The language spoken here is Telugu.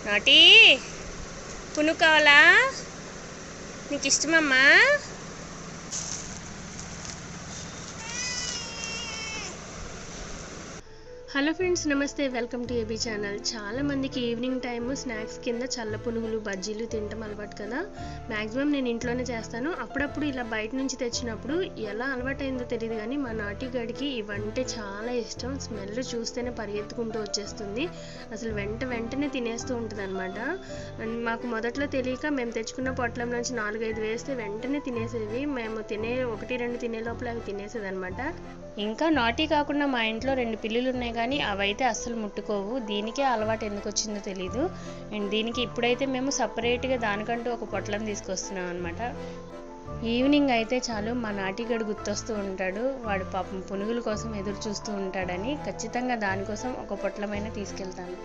నాటి పునుగు కావాలా? నీకు ఇష్టమమ్మా? హలో ఫ్రెండ్స్, నమస్తే. Welcome to AB channel. చాలామందికి ఈవినింగ్ టైమ్ స్నాక్స్ కింద చల్ల పునుగులు, బజ్జీలు తినటం అలవాటు కదా. మ్యాక్సిమం నేను ఇంట్లోనే చేస్తాను. అప్పుడప్పుడు ఇలా బయట నుంచి తెచ్చినప్పుడు ఎలా అలవాటైందో తెలియదు కానీ మా నాటి గడికి ఇవంటే చాలా ఇష్టం. స్మెల్ చూస్తేనే పరిగెత్తుకుంటూ వచ్చేస్తుంది. అసలు వెంటనే తినేస్తూ ఉంటుంది అనమాట. మాకు మొదట్లో తెలియక మేము తెచ్చుకున్న పొట్లం నుంచి 4-5 వేస్తే వెంటనే తినేసేవి. మేము 1-2 తినే లోపల అవి తినేసేది అనమాట. ఇంకా నాటి కాకుండా మా ఇంట్లో 2 పిల్లులు ఉన్నాయి కానీ అవైతే అస్సలు ముట్టుకోవు. దీనికే అలవాటు ఎందుకు వచ్చిందో తెలీదు. అండ్ దీనికి ఇప్పుడైతే మేము సపరేట్గా దానికంటూ ఒక పొట్లం తీసుకొస్తున్నాం అనమాట. ఈవినింగ్ అయితే చాలు మా నాటిగడు గుర్తొస్తూ ఉంటాడు. వాడు పాపం పునుగుల కోసం ఎదురు చూస్తూ ఉంటాడని ఖచ్చితంగా దానికోసం ఒక పొట్లమైనా తీసుకెళ్తాను.